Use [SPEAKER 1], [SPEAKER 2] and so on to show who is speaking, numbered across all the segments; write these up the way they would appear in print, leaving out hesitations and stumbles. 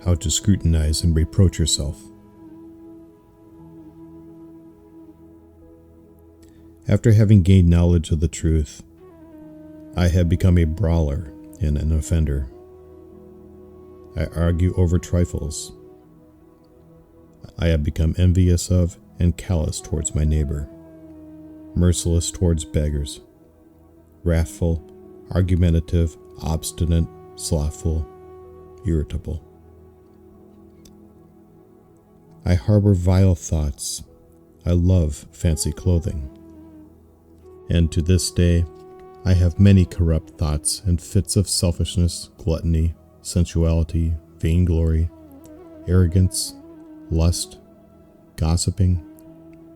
[SPEAKER 1] how to scrutinize and reproach yourself. After having gained knowledge of the truth, I have become a brawler and an offender. I argue over trifles. I have become envious of and callous towards my neighbor, merciless towards beggars, wrathful, argumentative, obstinate, slothful, irritable. I harbor vile thoughts. I love fancy clothing. And to this day, I have many corrupt thoughts and fits of selfishness, gluttony, sensuality, vainglory, arrogance, lust, gossiping,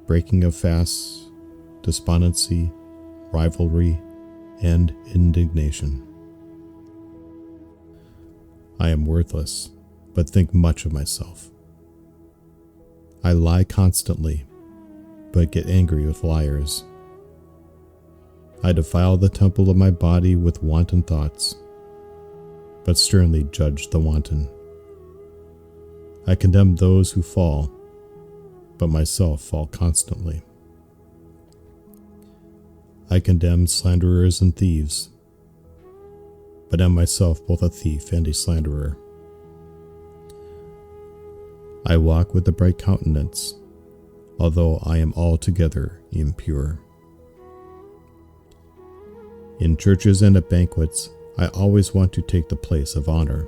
[SPEAKER 1] breaking of fasts, despondency, rivalry, and indignation. I am worthless, but think much of myself. I lie constantly, but get angry with liars. I defile the temple of my body with wanton thoughts, but sternly judge the wanton. I condemn those who fall, but myself fall constantly. I condemn slanderers and thieves, but am myself both a thief and a slanderer. I walk with a bright countenance, although I am altogether impure. In churches and at banquets, I always want to take the place of honor.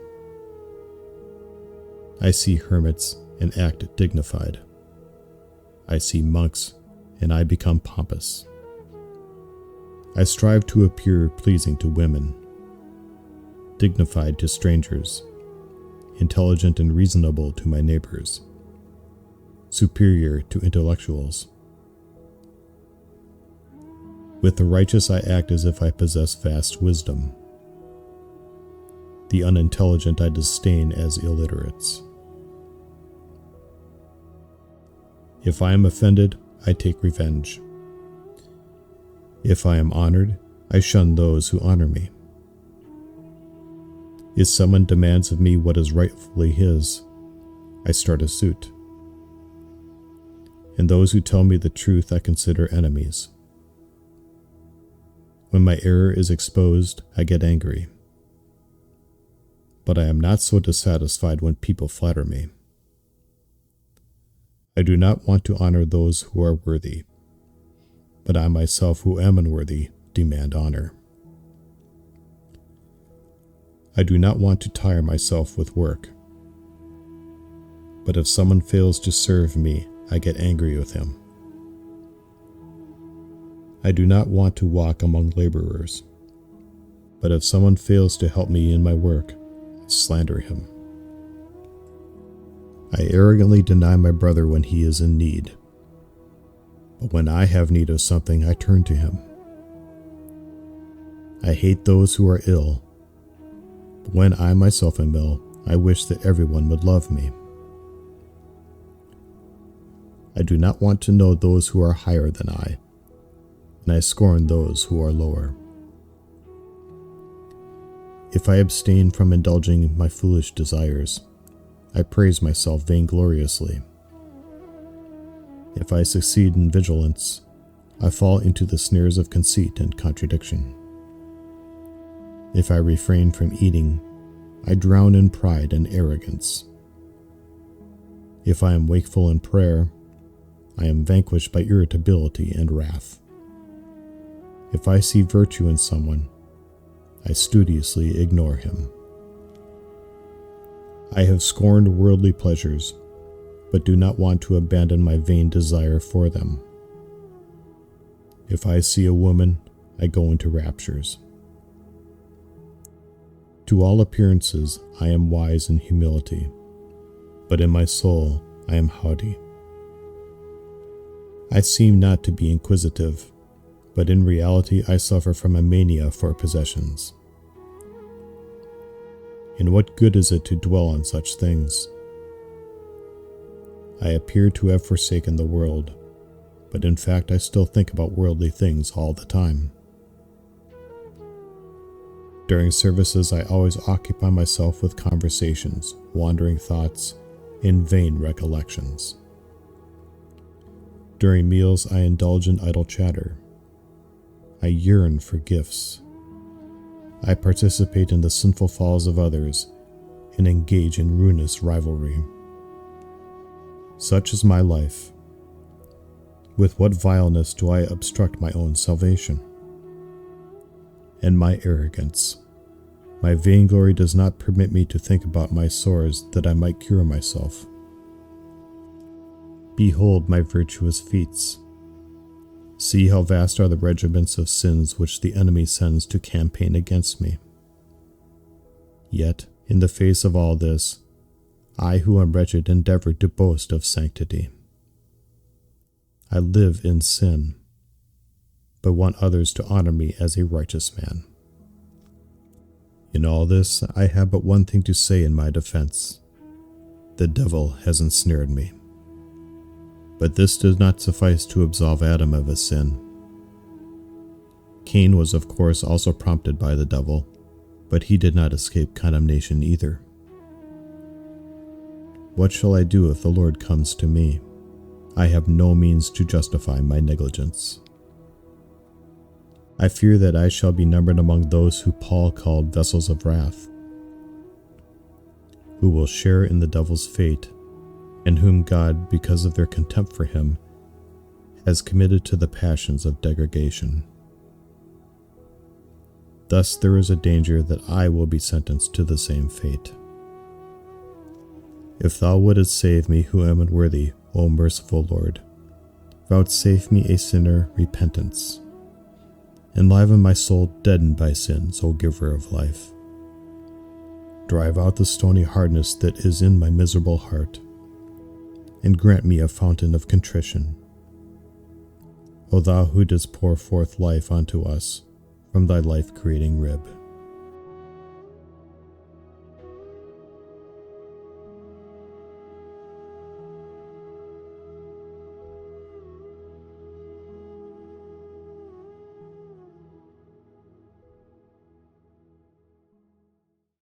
[SPEAKER 1] I see hermits and act dignified. I see monks and I become pompous. I strive to appear pleasing to women, dignified to strangers, intelligent and reasonable to my neighbors, superior to intellectuals. With the righteous I act as if I possess vast wisdom. The unintelligent I disdain as illiterates. If I am offended, I take revenge. If I am honored, I shun those who honor me. If someone demands of me what is rightfully his, I start a suit. And those who tell me the truth I consider enemies. When my error is exposed, I get angry. But I am not so dissatisfied when people flatter me. I do not want to honor those who are worthy, but I myself who am unworthy demand honor. I do not want to tire myself with work, but if someone fails to serve me, I get angry with him. I do not want to walk among laborers, but if someone fails to help me in my work, I slander him. I arrogantly deny my brother when he is in need, but when I have need of something, I turn to him. I hate those who are ill, but when I myself am ill, I wish that everyone would love me. I do not want to know those who are higher than I, and I scorn those who are lower. If I abstain from indulging my foolish desires, I praise myself vaingloriously. If I succeed in vigilance, I fall into the snares of conceit and contradiction. If I refrain from eating, I drown in pride and arrogance. If I am wakeful in prayer, I am vanquished by irritability and wrath. If I see virtue in someone, I studiously ignore him. I have scorned worldly pleasures, but do not want to abandon my vain desire for them. If I see a woman, I go into raptures. To all appearances, I am wise in humility, but in my soul, I am haughty. I seem not to be inquisitive, but in reality, I suffer from a mania for possessions. And what good is it to dwell on such things? I appear to have forsaken the world, but in fact I still think about worldly things all the time. During services, I always occupy myself with conversations, wandering thoughts, and vain recollections. During meals, I indulge in idle chatter. I yearn for gifts. I participate in the sinful falls of others and engage in ruinous rivalry. Such is my life. With what vileness do I obstruct my own salvation? And my arrogance. My vainglory does not permit me to think about my sores that I might cure myself. Behold my virtuous feats. See how vast are the regiments of sins which the enemy sends to campaign against me. Yet, in the face of all this, I who am wretched endeavor to boast of sanctity. I live in sin, but want others to honor me as a righteous man. In all this, I have but one thing to say in my defense. The devil has ensnared me. But this did not suffice to absolve Adam of his sin. Cain was of course also prompted by the devil, but he did not escape condemnation either. What shall I do if the Lord comes to me? I have no means to justify my negligence. I fear that I shall be numbered among those who Paul called vessels of wrath, who will share in the devil's fate, and whom God, because of their contempt for him, has committed to the passions of degradation. Thus there is a danger that I will be sentenced to the same fate. If thou wouldest save me who am unworthy, O merciful Lord, vouchsafe me a sinner repentance. Enliven my soul deadened by sins, O giver of life. Drive out the stony hardness that is in my miserable heart, and grant me a fountain of contrition. O thou who didst pour forth life unto us from thy life-creating rib.